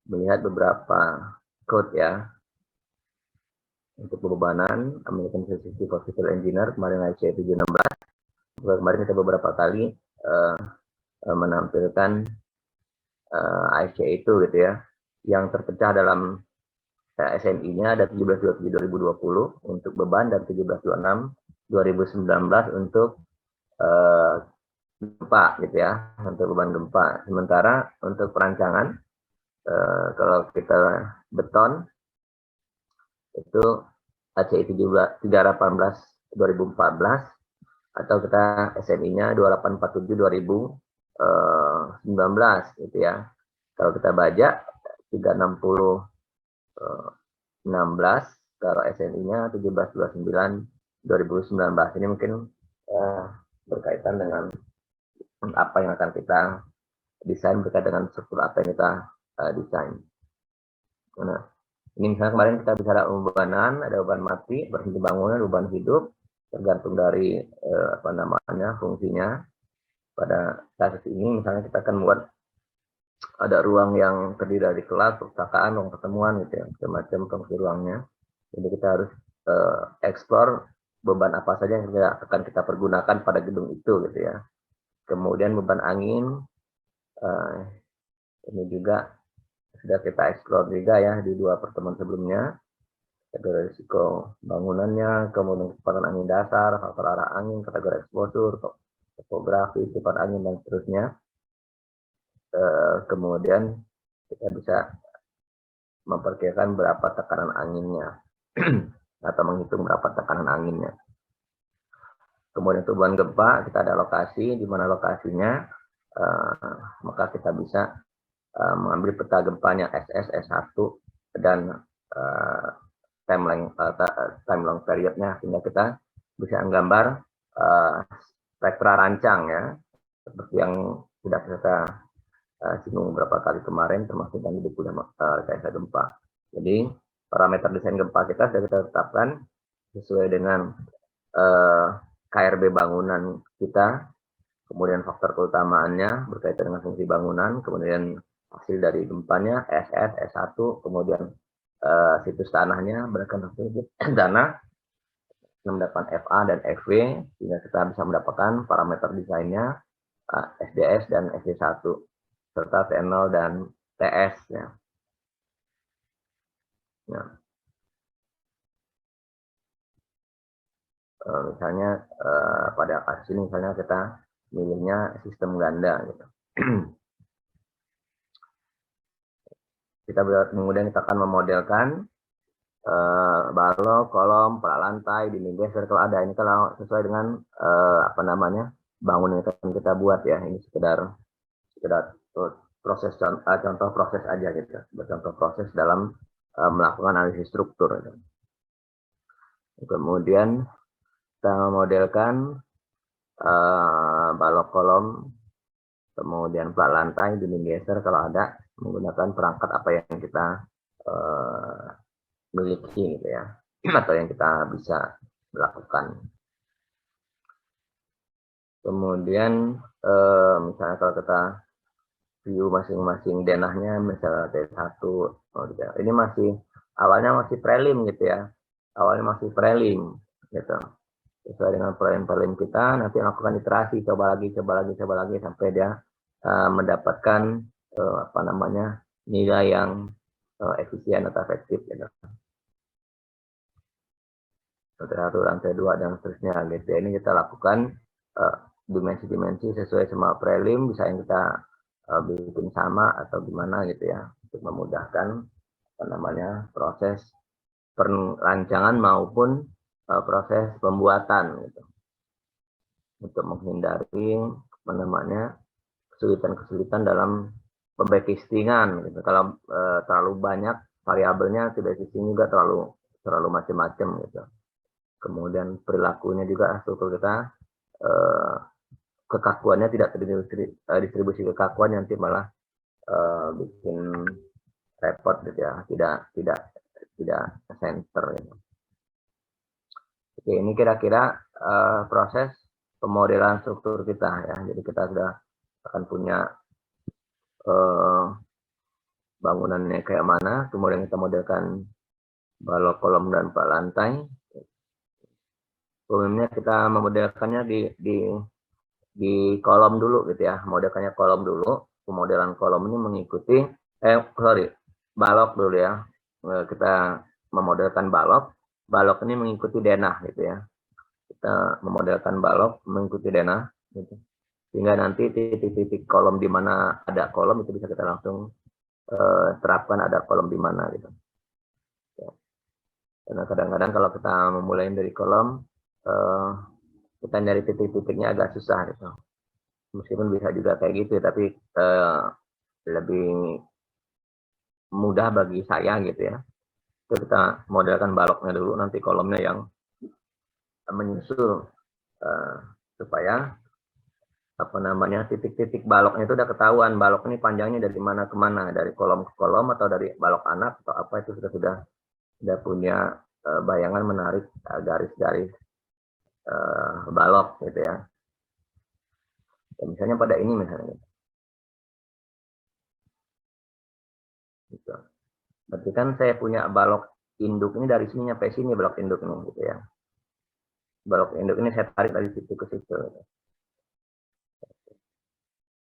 melihat beberapa code ya untuk pembebanan American Society for Civil Engineer kemarin IC 716. Kemarin kita beberapa kali menampilkan IC itu gitu ya, yang terpecah dalam SNI-nya ada 1727/2020 untuk beban dan 1726/2019 untuk gempa gitu ya, untuk beban gempa. Sementara untuk perancangan kalau kita beton itu ACI 318/2014 atau kita SNI-nya 2847/2019 gitu ya. Kalau kita baja 360/16, kalau SNI-nya 1729/2019. Ini mungkin berkaitan dengan apa yang akan kita desain, berkaitan dengan struktur apa yang kita desain. Nah, ini misalnya kemarin kita bicara bebanan, ada beban mati, berhenti bangunan, beban hidup, tergantung dari fungsinya. Pada kasus ini misalnya kita akan membuat ada ruang yang terdiri dari kelas, perpustakaan, ruang pertemuan gitu ya, macam-macam fungsi ruangnya. Jadi kita harus eksplor beban apa saja yang akan kita pergunakan pada gedung itu gitu ya. Kemudian beban angin, ini juga sudah kita eksplor juga ya di 2 pertemuan sebelumnya. Kategori risiko bangunannya, kemudian kecepatan angin dasar, faktor arah angin, kategori eksposur, topografi, sifat angin, dan seterusnya. Kemudian kita bisa memperkirakan berapa tekanan anginnya atau menghitung berapa tekanan anginnya. Kemudian beban gempa, kita ada lokasi, di mana lokasinya, maka kita bisa mengambil peta gempanya SS, S1, dan time long periodnya, sehingga kita bisa menggambar spektra rancang ya, seperti yang sudah kita singgung beberapa kali kemarin, termasuk yang di buku rekayasa gempa. Jadi parameter desain gempa kita sudah kita tetapkan sesuai dengan KRB bangunan kita, kemudian faktor keutamaannya berkaitan dengan fungsi bangunan, kemudian hasil dari gempanya SS, S1, kemudian situs tanahnya berdasarkan situs tanah, mendapatkan FA dan FW, sehingga kita bisa mendapatkan parameter desainnya SDS dan SD1 serta T0 dan TS ya. Nah, misalnya pada kasus ini misalnya kita milihnya sistem ganda gitu. Kemudian kita akan memodelkan balok, kolom, pralantai, dinding geser kalau ada. Ini kalau sesuai dengan bangunan yang akan kita buat ya. Ini sekedar proses contoh proses aja gitu. Contoh proses dalam melakukan analisis struktur. Gitu. Kemudian kita memodelkan balok, kolom, kemudian pralantai, dinding geser kalau ada, menggunakan perangkat apa yang kita miliki gitu ya, atau yang kita bisa lakukan. Kemudian misalnya kalau kita view masing-masing denahnya, misalnya T1, ini awalnya masih prelim gitu ya, gitu. Sesuai dengan prelim kita, nanti lakukan iterasi, coba lagi sampai dia mendapatkan nilai yang efisien atau efektif gitu. Lantai 1, lantai 2 dan seterusnya gitu. Ini kita lakukan dimensi-dimensi sesuai sama prelim, bisa yang kita bikin sama atau gimana gitu ya, untuk memudahkan proses perancangan maupun proses pembuatan gitu, untuk menghindari kesulitan dalam pembacktestingan gitu. Kalau terlalu banyak variabelnya, backcasting juga terlalu macam-macam gitu. Kemudian perilakunya juga, struktur kita kekakuannya tidak distribusi kekakuan, nanti malah bikin repot gitu ya, tidak center gitu. Oke, ini kira-kira proses pemodelan struktur kita ya. Jadi kita sudah akan punya bangunannya kayak mana, kemudian kita modelkan balok, kolom, dan lantai. Umumnya kita memodelkannya di kolom dulu gitu ya, modelkannya kolom dulu. Pemodelan kolom ini mengikuti balok dulu ya. Kita memodelkan balok ini mengikuti denah gitu ya. Kita memodelkan balok mengikuti denah gitu. Sehingga nanti titik-titik kolom di mana ada kolom itu bisa kita langsung terapkan ada kolom di mana gitu. Karena kadang-kadang kalau kita memulai dari kolom, kita nyari titik-titiknya agak susah gitu. Meskipun bisa juga kayak gitu, tapi lebih mudah bagi saya gitu ya. Itu kita modelkan baloknya dulu, nanti kolomnya yang menyusul supaya apa namanya titik-titik baloknya itu udah ketahuan balok ini panjangnya dari mana ke mana, dari kolom ke kolom atau dari balok anak atau apa, itu sudah punya bayangan menarik garis-garis balok gitu ya. Misalnya pada ini misalnya gitu. Berarti kan saya punya balok induk ini dari sini sampai sini, balok induk ini gitu ya. Balok induk ini saya tarik dari situ ke situ.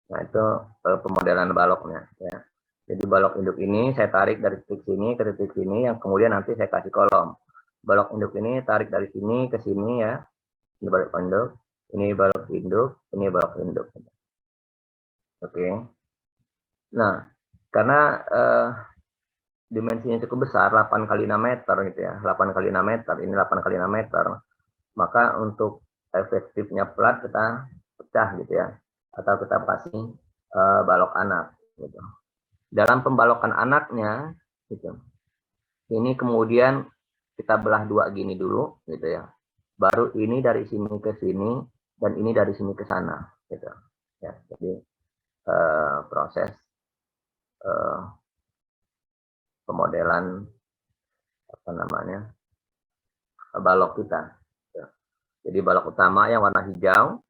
Nah itu pemodelan baloknya ya. Jadi balok induk ini saya tarik dari titik sini ke titik sini, yang kemudian nanti saya kasih kolom. Balok induk ini tarik dari sini ke sini ya. Ini balok induk, ini balok induk, ini balok induk. Oke. Nah, karena dimensinya cukup besar, 8 kali 6 meter gitu ya. 8 kali 6 meter, ini 8 kali 6 meter. Maka untuk efektifnya plat kita pecah gitu ya. Atau kita kasih balok anak gitu. Dalam pembalokan anaknya gitu. Ini kemudian kita belah dua gini dulu gitu ya. Baru ini dari sini ke sini dan ini dari sini ke sana gitu. Ya, jadi proses pemodelan apa namanya balok kita. Jadi balok utama yang warna hijau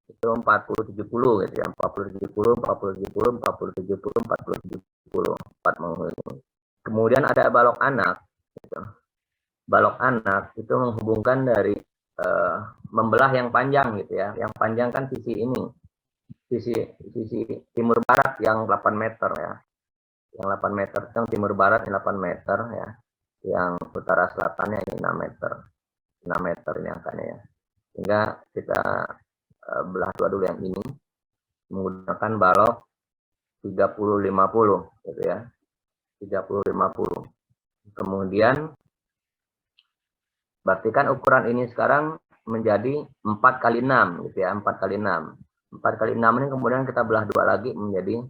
itu 40-70 gitu ya, 40-70, 40-70, 40-70, 40-70, 4 menghubungi. Kemudian ada balok anak. Gitu. Balok anak itu menghubungkan dari membelah yang panjang gitu ya. Yang panjang kan sisi ini, sisi timur barat yang 8 meter ya. Yang 8 meter, yang timur barat yang 8 meter ya. Yang utara selatannya ini 6 meter. 6 meter ini angkanya ya. Sehingga kita belah dua dulu yang ini menggunakan balok 30-50 gitu ya. 30-50. Kemudian berarti kan ukuran ini sekarang menjadi 4 kali 6 gitu ya, 4 kali 6. 4 kali 6 ini kemudian kita belah dua lagi menjadi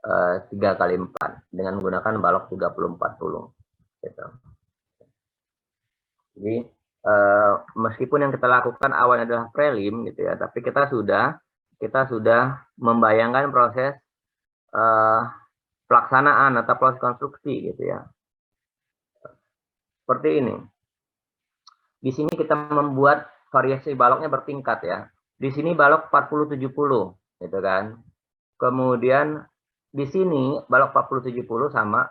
3 kali 4 dengan menggunakan balok 30-40 gitu. Jadi meskipun yang kita lakukan awalnya adalah prelim gitu ya, tapi kita sudah membayangkan proses pelaksanaan atau proses konstruksi gitu ya. Seperti ini. Di sini kita membuat variasi baloknya bertingkat ya. Di sini balok 40-70 gitu kan. Kemudian di sini balok 40-70 sama.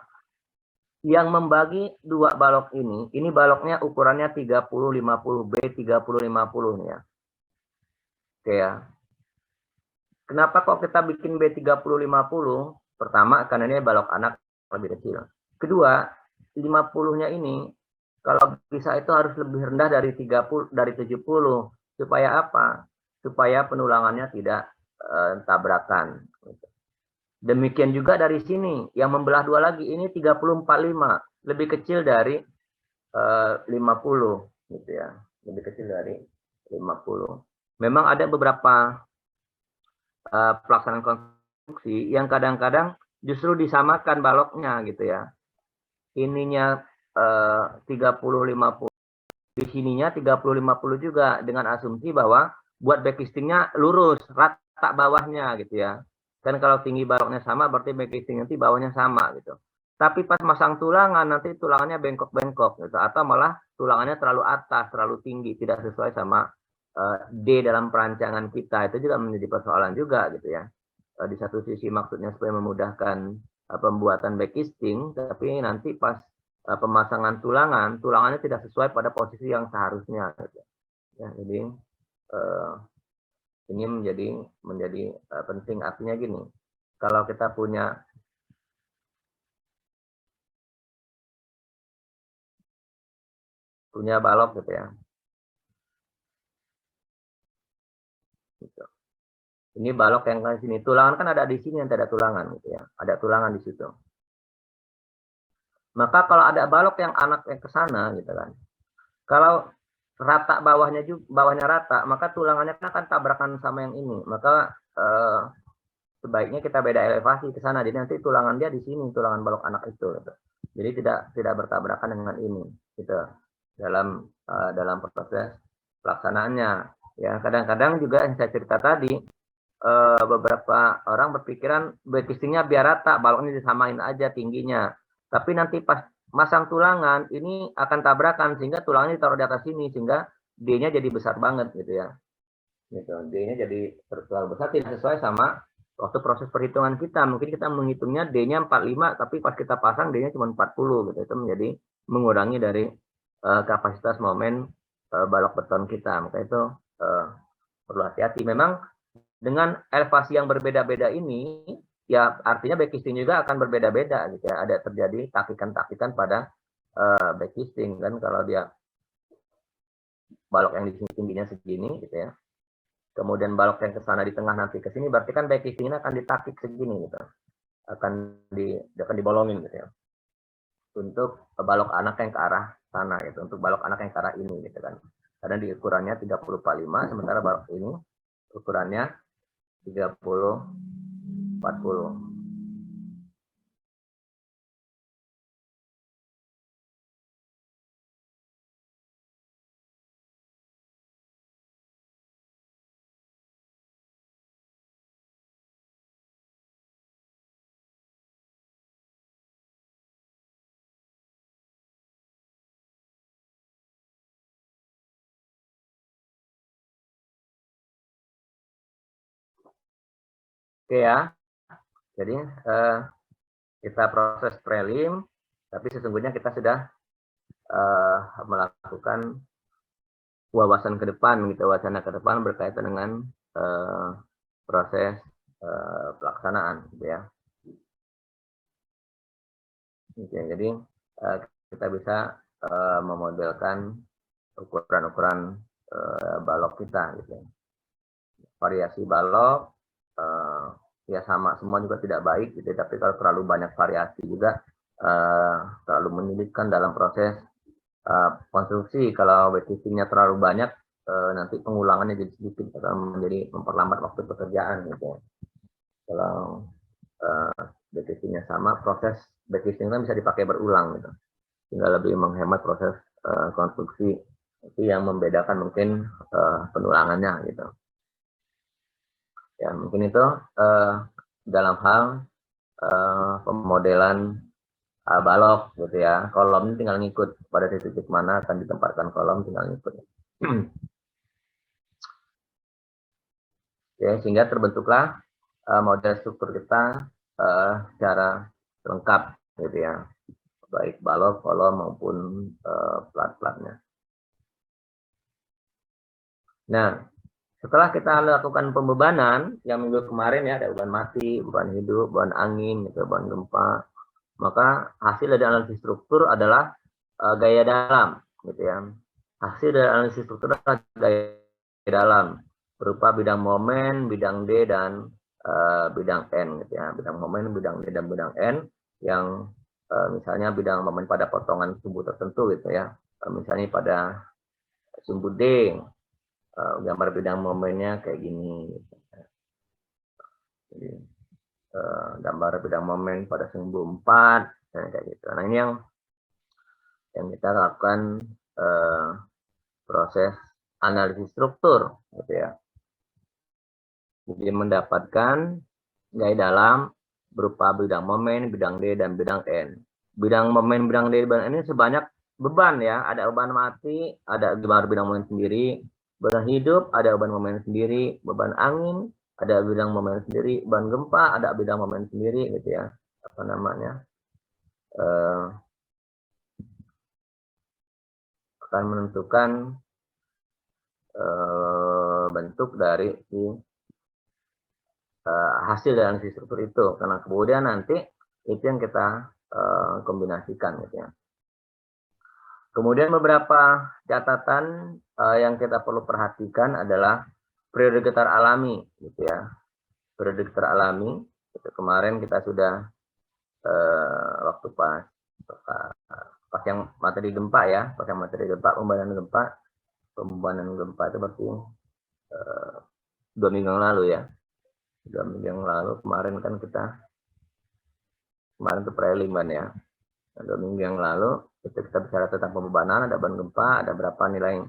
Yang membagi dua balok ini baloknya ukurannya 30-50 B 30-50 nih ya. Oke ya. Kenapa kok kita bikin B 30-50? Pertama karena ini balok anak lebih kecil. Kedua, 50-nya ini kalau bisa itu harus lebih rendah dari 70 supaya apa? Supaya penulangannya tidak tabrakan. Demikian juga dari sini yang membelah dua lagi ini 30-45 lebih kecil dari 50 gitu ya. Lebih kecil dari 50. Memang ada beberapa pelaksanaan konstruksi yang kadang-kadang justru disamakan baloknya gitu ya. Ininya 30-50, di sininya 30-50 juga dengan asumsi bahwa buat backcastingnya lurus, rata bawahnya gitu ya. Kan kalau tinggi baloknya sama berarti backcasting nanti bawahnya sama gitu. Tapi pas masang tulangan nanti tulangannya bengkok-bengkok gitu, atau malah tulangannya terlalu atas, terlalu tinggi, tidak sesuai sama D dalam perancangan kita. Itu juga menjadi persoalan juga gitu ya. Di satu sisi maksudnya supaya memudahkan pembuatan backcasting, tapi nanti pas pemasangan tulangannya tidak sesuai pada posisi yang seharusnya. Gitu. Ya, jadi ini menjadi penting. Artinya gini, kalau kita punya balok gitu ya. Gitu. Ini balok yang ke sini, tulangan kan ada di sini, yang tidak ada tulangan gitu ya. Ada tulangan di situ. Maka kalau ada balok yang anak yang ke sana gitu kan. Kalau rata bawahnya rata, maka tulangannya akan tabrakan sama yang ini. Maka sebaiknya kita beda elevasi ke sana. Jadi nanti tulangan dia di sini, tulangan balok anak itu. Gitu. Jadi tidak bertabrakan dengan ini, gitu. Dalam proses pelaksanaannya. Ya, kadang-kadang juga yang saya cerita tadi, beberapa orang berpikiran backcastingnya biar rata, baloknya disamain aja tingginya. Tapi nanti pas masang tulangan ini akan tabrakan sehingga tulangnya ditaruh di atas sini sehingga D-nya jadi besar banget gitu ya. Gitu. D-nya jadi terlalu besar, tidak sesuai sama waktu proses perhitungan kita. Mungkin kita menghitungnya D-nya 45 tapi pas kita pasang D-nya cuma 40 gitu. Itu menjadi mengurangi dari kapasitas momen balok beton kita. Maka itu perlu hati-hati. Memang dengan elevasi yang berbeda-beda ini, ya artinya backcasting juga akan berbeda-beda gitu ya. Ada terjadi takikan-takikan pada backcasting kan, kalau dia balok yang di sini tingginya segini gitu ya. Kemudian balok yang ke sana di tengah nanti ke sini, berarti kan backcastingnya akan ditakik segini gitu. Akan dibolongin gitu ya. Untuk balok anak yang ke arah sana gitu, untuk balok anak yang ke arah ini gitu kan. Karena di ukurannya 30/5, sementara balok ini ukurannya 30/40. Oke ya, jadi kita proses prelim, tapi sesungguhnya kita sudah melakukan wawasan ke depan, gitu, wacana ke depan berkaitan dengan proses pelaksanaan, gitu ya. Oke, jadi kita bisa memodelkan ukuran-ukuran balok kita, gitu. Variasi balok ya sama semua juga tidak baik, gitu. Tapi kalau terlalu banyak variasi juga terlalu menyulitkan dalam proses konstruksi. Kalau backcastingnya terlalu banyak, nanti pengulangannya jadi sedikit, akan menjadi memperlambat waktu pekerjaan gitu. Kalau backcastingnya sama, proses backcasting kan bisa dipakai berulang gitu, sehingga lebih menghemat proses konstruksi. Itu yang membedakan mungkin penulangannya gitu. Ya mungkin itu dalam hal pemodelan balok gitu ya. Kolom ini tinggal ngikut pada titik mana akan ditempatkan kolom, tinggal ngikut. Ya, sehingga terbentuklah model struktur kita secara lengkap gitu ya, baik balok, kolom maupun plat-platnya. Nah, setelah kita lakukan pembebanan yang minggu kemarin ya, ada beban mati, beban hidup, beban angin, gitu, beban gempa, maka hasil dari analisis struktur adalah gaya dalam, gitu ya. Hasil dari analisis struktur adalah gaya dalam berupa bidang momen, bidang D dan bidang N, gitu ya. Bidang momen, bidang D dan bidang N yang misalnya bidang momen pada potongan sumbu tertentu, gitu ya. Misalnya pada sumbu D, gambar bidang momennya kayak gini. Gitu. Jadi, gambar bidang momen pada sumbu 4, kayak gitu. Nah ini yang kita lakukan proses analisis struktur, gitu ya. Jadi mendapatkan gaya dalam berupa bidang momen, bidang D, dan bidang N. Bidang momen, bidang D, bidang N ini sebanyak beban ya. Ada beban mati, ada bidang momen sendiri. Beban hidup, ada beban momen sendiri. Beban angin, ada bidang momen sendiri. Beban gempa, ada bidang momen sendiri, gitu ya. apa namanya, akan menentukan bentuk dari si hasil dari analisis struktur itu, karena kemudian nanti itu yang kita kombinasikan gitu ya. Kemudian beberapa catatan yang kita perlu perhatikan adalah periode getar alami gitu ya. Periode getar alami itu kemarin kita sudah waktu pas yang materi gempa ya, pas yang materi gempa, pembebanan gempa itu berarti 2 minggu yang lalu ya. 2 minggu yang lalu kemarin kan kemarin itu preliman ya. 2 minggu yang lalu itu kita bicara tentang pembebanan, ada beban gempa, ada berapa nilai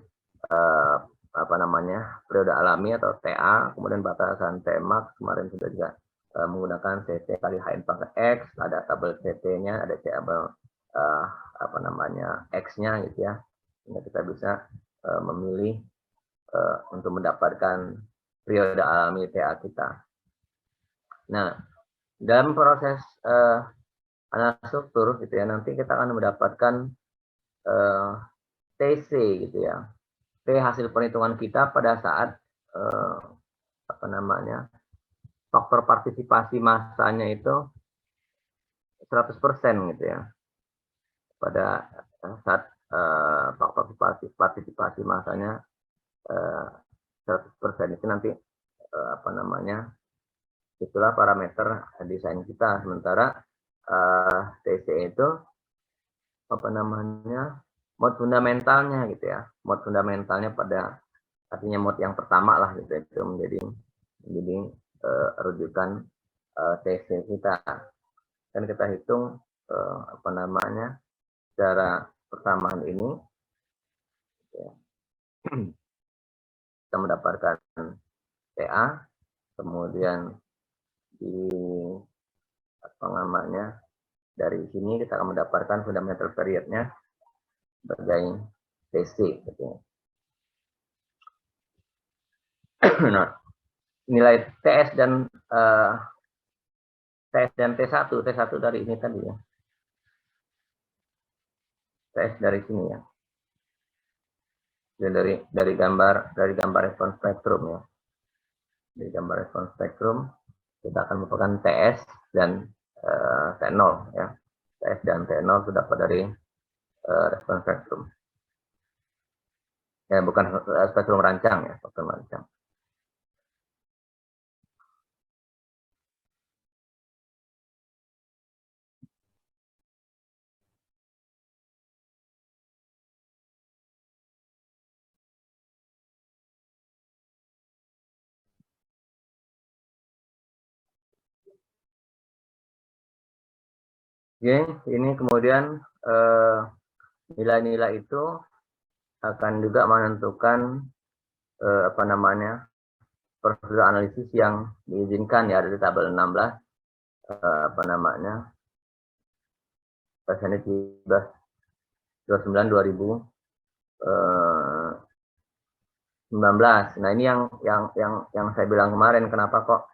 apa namanya, periode alami atau TA, kemudian batasan Tmax kemarin sudah juga menggunakan CT kali HN pangkat X, ada tabel CT-nya, ada tabel apa namanya X-nya gitu ya. Sehingga kita bisa memilih untuk mendapatkan periode alami TA kita. Nah, dalam proses analisis struktur gitu ya, nanti kita akan mendapatkan TC gitu ya. T hasil perhitungan kita pada saat apa namanya, faktor partisipasi massanya itu 100% gitu ya. Pada saat faktor partisipasi massanya 100% itu nanti apa namanya, itulah parameter desain kita. Sementara TC itu apa namanya, mod fundamentalnya gitu ya, mod fundamentalnya pada artinya mod yang pertama lah gitu, itu menjadi rujukan TC kita. Dan kita hitung apa namanya, secara persamaan ini ya, kita mendapatkan TA, kemudian di apa namanya, dari sini kita akan mendapatkan fundamental periodnya sebagai TC gitu. Nah, nilai TS dan T1 dari ini tadi ya. TS dari sini ya. Dari gambar respons spektrum ya. Dari gambar respons spektrum kita akan merupakan TS dan T0 ya. TS dan T0 sudah dari respons spektrum. Ya, bukan spektrum rancang ya, spektrum rancang. Oke, ini kemudian nilai-nilai itu akan juga menentukan apa namanya, prosedur analisis yang diizinkan ya, ada di tabel 16 apa namanya, pasien 29 2019. Nah, ini yang saya bilang kemarin, kenapa kok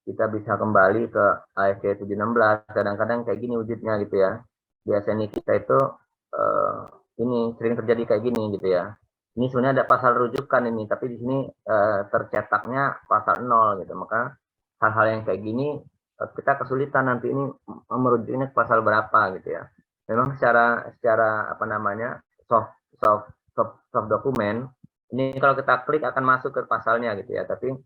kita bisa kembali ke ASC 716. Kadang-kadang kayak gini wujudnya gitu ya. Biasanya kita itu ini sering terjadi kayak gini gitu ya. Ini sebenarnya ada pasal rujukan ini, tapi di sini tercetaknya pasal 0 gitu. Maka hal-hal yang kayak gini kita kesulitan nanti ini merujuknya ke pasal berapa gitu ya. Memang secara apa namanya, soft dokumen ini kalau kita klik akan masuk ke pasalnya gitu ya. Tapi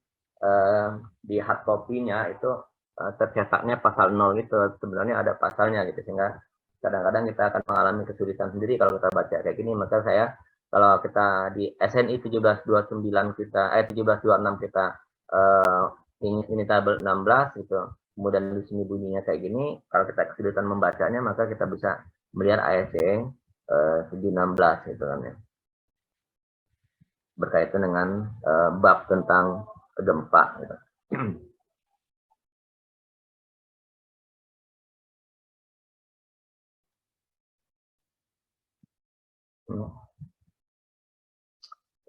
di hard copy-nya itu tercetaknya pasal 0 gitu. Sebenarnya ada pasalnya gitu, sehingga kadang-kadang kita akan mengalami kesulitan sendiri kalau kita baca kayak gini. Maka saya, kalau kita di SNI 1729 kita 1726 kita ini tabel 16 gitu, kemudian di sini bunyinya kayak gini, kalau kita kesulitan membacanya maka kita bisa melihat ASC 716 gitu kan ya, berkaitan dengan bab tentang gempa gitu.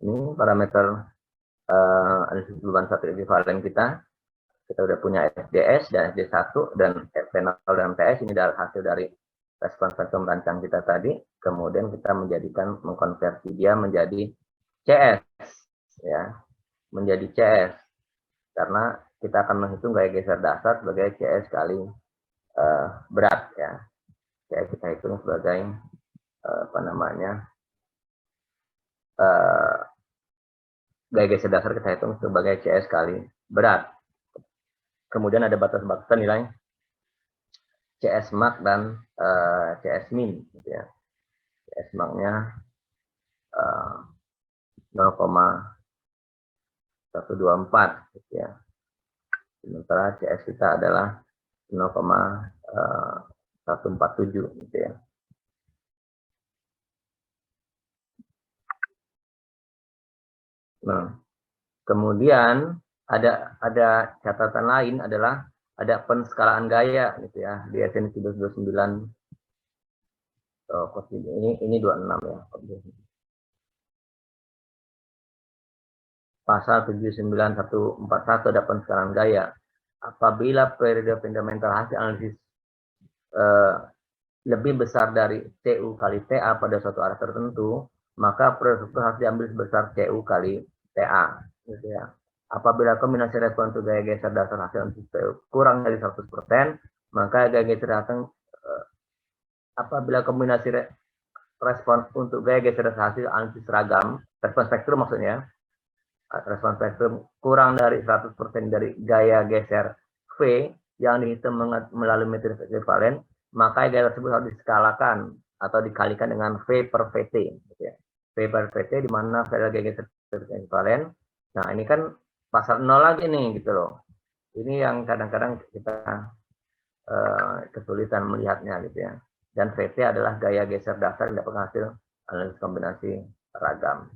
Ini parameter analisis beban satu ekivalen kita. kita udah punya SDS dan SD1 dan P0 dan PS, ini adalah hasil dari respon spektrum rancang kita tadi. Kemudian kita mengkonversi dia menjadi CS, ya, menjadi CS, karena kita akan menghitung gaya geser dasar sebagai CS kali berat, ya. CS kita hitung sebagai gaya geser dasar kita hitung sebagai CS kali berat. Kemudian ada batas-batasan nilai CS max dan CS min, gitu ya. CS max-nya 0,124, gitu ya. Sementara CS kita adalah 0,147, gitu ya. Nah, kemudian ada catatan lain adalah ada penskalaan gaya, gitu ya, di SN 29. Ini 26 ya. Pasal 79141 ada penskalaan gaya. Apabila periode fundamental hasil analisis lebih besar dari CU kali TA pada suatu arah tertentu, maka periode harus diambil sebesar CU kali TA, gitu ya. Apabila kombinasi respon untuk gaya geser dasar hasil analisis kurang dari 100%, maka gaya geser datang apabila kombinasi respon untuk gaya geser dasar hasil analisis seragam, respon spektrum maksudnya, respon spektrum kurang dari 100% dari gaya geser V yang dihitung melalui metode ekivalen, maka gaya tersebut harus diskalakan atau dikalikan dengan V per VT, gitu ya. V per VT di mana V adalah gaya geser ekivalen. Nah, ini kan pasal 0 lagi nih, gitu loh. Ini yang kadang-kadang kita kesulitan melihatnya, gitu ya. Dan VT adalah gaya geser dasar yang dapat hasil analisis kombinasi ragam.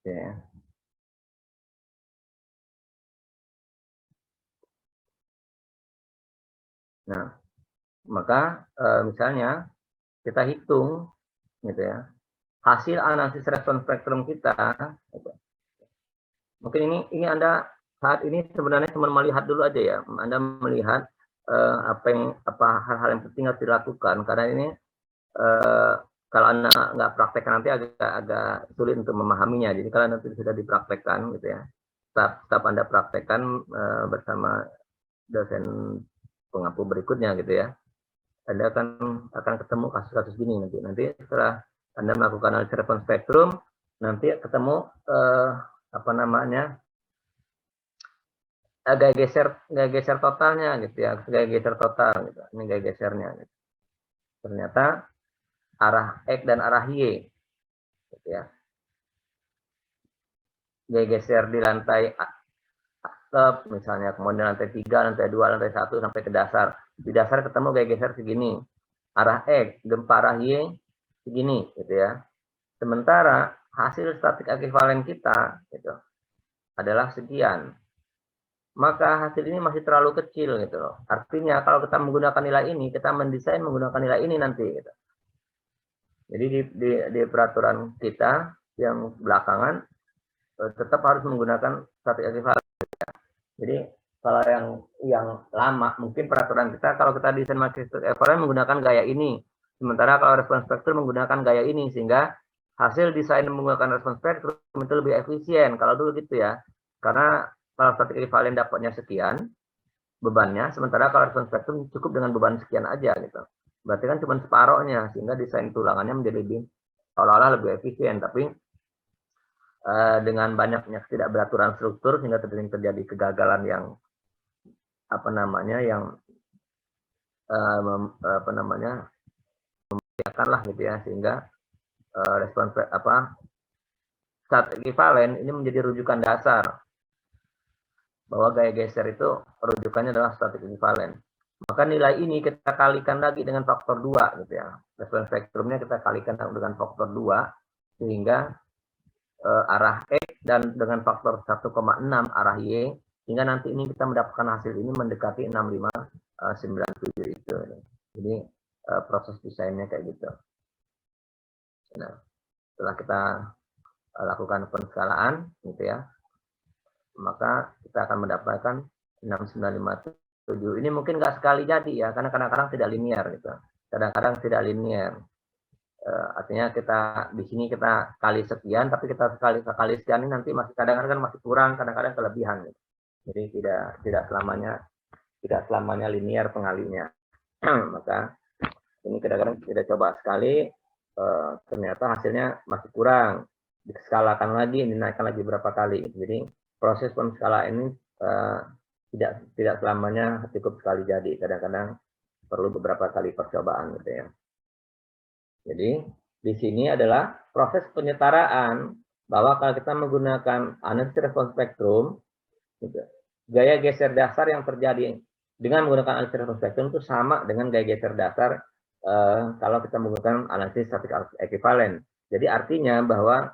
Ya. Nah, maka misalnya kita hitung, gitu ya, hasil analisis respon spektrum kita. Gitu. Mungkin ini Anda saat ini sebenarnya cuma melihat dulu aja ya. Anda melihat apa hal-hal yang penting harus dilakukan, karena ini kalau Anda nggak praktekkan nanti agak sulit untuk memahaminya. Jadi kalau nanti sudah dipraktekkan, gitu ya, setiap Anda praktekkan bersama dosen pengampu berikutnya, gitu ya, Anda akan ketemu kasus-kasus gini nanti setelah Anda melakukan analisis respon spektrum, nanti ketemu gaya geser totalnya, gitu ya, gaya geser total, gitu. Ini gaya gesernya, gitu. Ternyata arah X dan arah Y, gitu ya, gaya geser di lantai atap misalnya, kemudian lantai 3, lantai 2, lantai 1 sampai ke dasar. Di dasar ketemu gaya geser segini, arah X, gempa arah Y segini, gitu ya. Sementara hasil statik ekivalen kita, gitu, adalah sekian. Maka hasil ini masih terlalu kecil, gitu loh. Artinya kalau kita menggunakan nilai ini, kita mendesain menggunakan nilai ini nanti, gitu. Jadi di peraturan kita yang belakangan tetap harus menggunakan statik ekivalen. Jadi kalau yang lama mungkin peraturan kita kalau kita desain statik ekivalen menggunakan gaya ini. Sementara kalau respon spektrum menggunakan gaya ini, sehingga hasil desain menggunakan respon spektrum itu lebih efisien. Kalau dulu gitu ya. Karena kalau statik ekivalen dapatnya sekian bebannya, sementara kalau respon spektrum cukup dengan beban sekian aja, gitu. berarti kan cuma separohnya, sehingga desain tulangannya menjadi lebih seolah-olah lebih efisien. Tapi dengan banyaknya tidak beraturan struktur sehingga terjadi kegagalan yang lah gitu ya, sehingga respons stat ekivalen ini menjadi rujukan dasar bahwa gaya geser itu rujukannya adalah statik ekivalen. Maka nilai ini kita kalikan lagi dengan faktor 2 gitu ya. Respons spektrumnya kita kalikan dengan faktor 2 sehingga arah X dan dengan faktor 1,6 arah Y, sehingga nanti ini kita mendapatkan hasil ini mendekati 6597 itu. Jadi proses desainnya kayak gitu. Nah, setelah kita lakukan penskalaan gitu ya, maka kita akan mendapatkan 6957. Ini mungkin nggak sekali jadi ya, karena kadang-kadang tidak linear gitu. Kadang-kadang tidak linear. Artinya kita di sini kita kali sekian, tapi kita kali sekian ini nanti masih kadang-kadang masih kurang, kadang-kadang kelebihan. Gitu. Jadi tidak selamanya linear pengalinya. Maka ini kadang-kadang kita coba sekali, ternyata hasilnya masih kurang, diskalakan lagi, dinaikkan lagi berapa kali. Jadi proses penskala ini tidak selamanya cukup sekali jadi, kadang-kadang perlu beberapa kali percobaan gitu ya. Jadi di sini adalah proses penyetaraan bahwa kalau kita menggunakan analisis respons spektrum, gitu, gaya geser dasar yang terjadi dengan menggunakan analisis respons spektrum itu sama dengan gaya geser dasar kalau kita menggunakan analisis statik ekivalen. Jadi artinya bahwa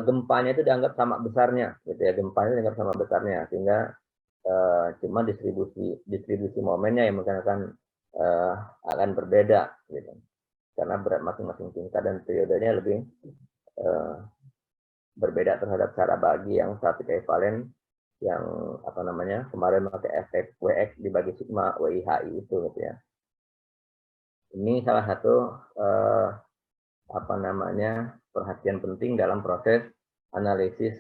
gempanya itu dianggap sama besarnya, gitu ya, gempanya dianggap sama besarnya, sehingga cuma distribusi momennya yang mungkin akan berbeda, gitu. Karena berat masing-masing tingkat dan periodenya lebih berbeda terhadap cara bagi yang statik ekivalen yang kemarin pakai efek WX dibagi sigma WIHI itu gitu ya. Ini salah satu perhatian penting dalam proses analisis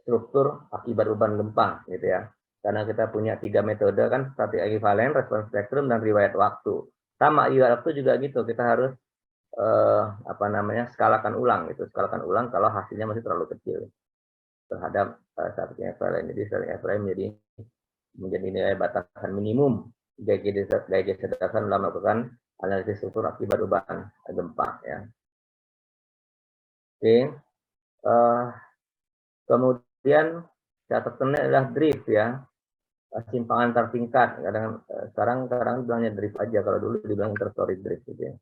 struktur akibat beban gempa gitu ya. Karena kita punya 3 metode kan, statik ekivalen, respons spektrum, dan riwayat waktu. Sama riwayat waktu juga gitu, kita harus skalakan ulang gitu, skalakan ulang kalau hasilnya masih terlalu kecil terhadap statik ekivalen. Jadi statik ekivalen menjadi nilai batasan minimum gaya geser dasar dalam melakukan analisis struktur akibat beban gempa ya. Oke, kemudian catatannya adalah drift ya, simpangan antar tingkat. Sekarang bilangnya drift aja, kalau dulu dibilang interstory drift gitu ya.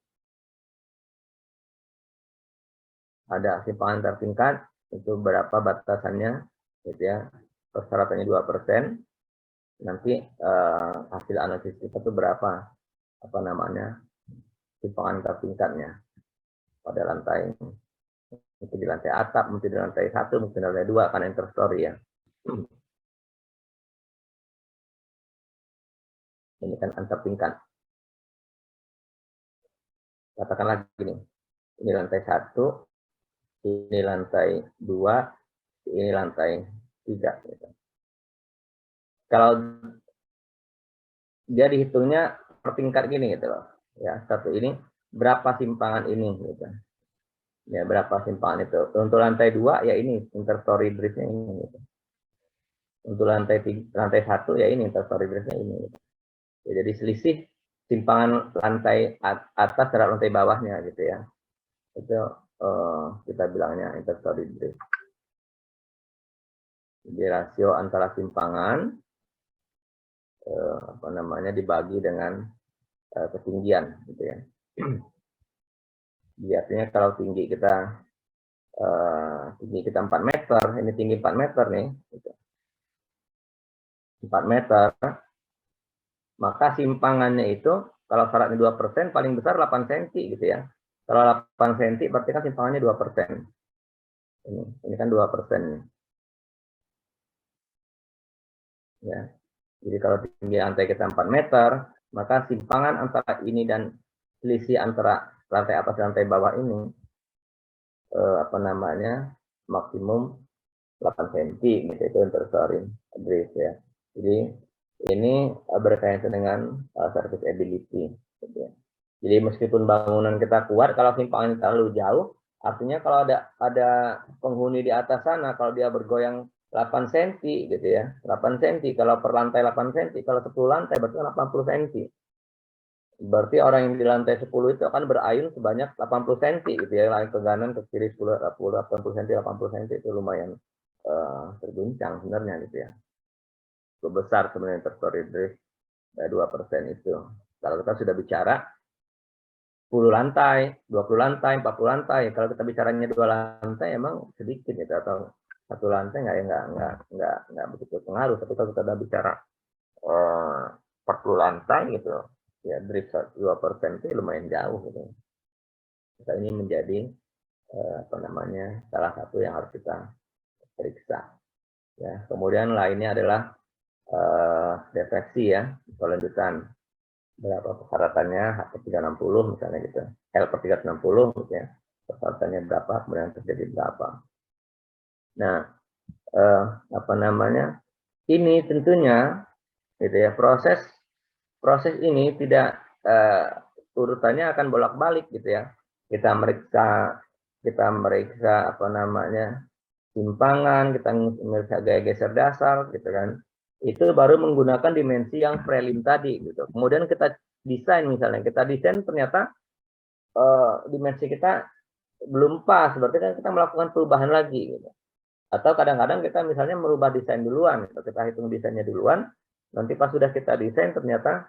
Ada simpangan antar tingkat, itu berapa batasannya gitu ya, persyaratannya 2%. Nanti hasil analisis kita itu berapa simpangan antar tingkatnya pada lantai, mungkin di lantai atap, mungkin di lantai 1, mungkin di lantai 2 karena interstory ya. Ini kan antar tingkat. Katakanlah gini, ini lantai 1, ini lantai 2, ini lantai 3. Gitu. Kalau dia dihitungnya per tingkat gini gitu loh. Ya, satu ini berapa simpangan ini gitu. Ya, berapa simpangan itu. Untuk lantai 2 ya ini interstory driftnya ini gitu. Untuk lantai 1 ya ini interstory driftnya ini gitu. Ya, jadi selisih simpangan lantai atas terhadap lantai bawahnya gitu ya. Itu kita bilangnya interstory drift. Jadi rasio antara simpangan dibagi dengan ketinggian gitu ya. Biasanya kalau tinggi kita 4 meter, ini tinggi 4 meter nih, gitu. 4 meter, maka simpangannya itu kalau syaratnya 2%, paling besar 8 cm gitu ya. Kalau 8 cm berarti kan simpangannya 2%. Ini kan 2%. Ya. Jadi kalau tinggi lantai kita 4 meter, maka simpangan antara ini dan selisih antara lantai atas dan lantai bawah ini maksimum 8 cm gitu, itu interstory drift ya. Jadi ini berkaitan dengan serviceability gitu ya. Jadi meskipun bangunan kita kuat, kalau simpangan terlalu jauh, artinya kalau ada penghuni di atas sana, kalau dia bergoyang 8 cm gitu ya, 8 cm, kalau per lantai 8 cm, kalau 10 lantai berarti 80 cm. Berarti orang yang di lantai 10 itu akan berayun sebanyak 80 cm gitu ya, lain ke kanan ke kiri 10, 80 cm, 80 cm itu lumayan terguncang sebenarnya gitu ya. Itu besar sebenarnya territory drift 2% itu. Kalau kita sudah bicara 10 lantai, 20 lantai, 40 lantai. Kalau kita bicaranya 2 lantai emang sedikit gitu, atau 1 lantai nggak begitu pengaruh. Tapi kalau kita udah bicara 40 lantai gitu, ya drift 2% itu lumayan jauh gitu. Kita ini menjadi apa namanya, salah satu yang harus kita periksa. Ya, kemudian lainnya adalah deteksi ya, kelanjutan. Berapa persyaratannya H360 misalnya gitu, L per 360 gitu ya, persyaratannya berapa, kemudian terjadi berapa. Nah, apa namanya, ini tentunya gitu ya, proses ini tidak urutannya akan bolak-balik gitu ya. Kita meriksa apa namanya, simpangan, kita meriksa gaya geser dasar gitu kan. Itu baru menggunakan dimensi yang prelim tadi gitu. Kemudian kita desain, misalnya kita desain ternyata dimensi kita belum pas, berarti kan kita melakukan perubahan lagi gitu. Atau kadang-kadang kita misalnya merubah desain duluan, gitu. Kita hitung desainnya duluan, nanti pas sudah kita desain ternyata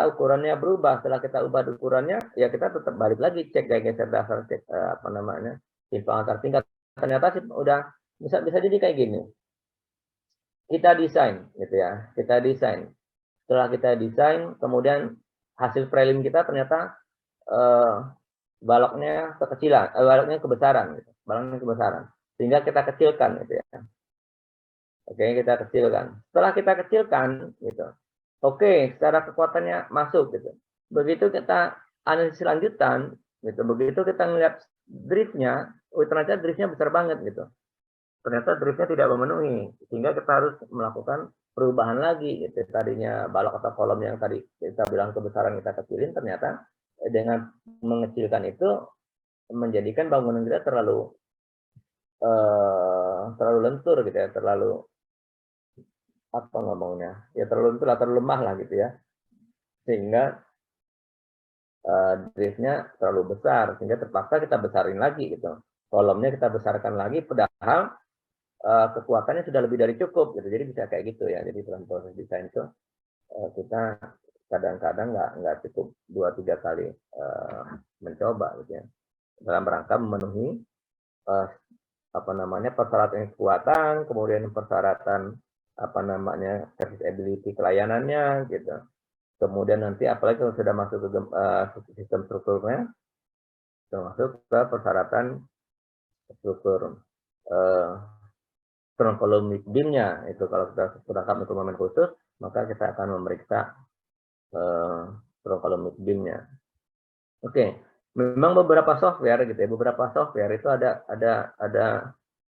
ukurannya berubah. Setelah kita ubah ukurannya, ya kita tetap balik lagi cek gaya geser dasar, cek apa namanya, simpangan antar tingkat. Ternyata udah bisa jadi kayak gini. Kita desain gitu ya, kita desain. Setelah kita desain, kemudian hasil prelim kita ternyata baloknya kekecilan, baloknya kebesaran, gitu. Baloknya kebesaran, sehingga kita kecilkan gitu ya. Oke, kita kecilkan. Setelah kita kecilkan, gitu. Oke, secara kekuatannya masuk gitu. Begitu kita analisis lanjutan, gitu. Begitu kita ngeliat driftnya, ternyata driftnya besar banget gitu. Ternyata driftnya tidak memenuhi, sehingga kita harus melakukan perubahan lagi gitu. Tadinya balok atau kolom yang tadi kita bilang kebesaran kita kecilin, ternyata dengan mengecilkan itu menjadikan bangunan kita terlalu lentur gitu ya, terlalu apa ngomongnya ya, terlalu lentur atau lemah lah gitu ya, sehingga driftnya terlalu besar, sehingga terpaksa kita besarin lagi gitu, kolomnya kita besarkan lagi, padahal kekuatannya sudah lebih dari cukup gitu. Jadi bisa kayak gitu ya. Jadi dalam proses desain itu kita kadang-kadang nggak cukup 2-3 kali mencoba gitu ya, dalam rangka memenuhi apa namanya, persyaratan kekuatan, kemudian persyaratan apa namanya, serviceability pelayanannya gitu. Kemudian nanti apalagi kalau sudah masuk ke sistem strukturnya, termasuk ke persyaratan struktur strong columnic beam-nya. Itu kalau kita terangkap instrumen khusus, maka kita akan memeriksa strong columnic beam-nya. Oke, memang beberapa software gitu ya, beberapa software itu ada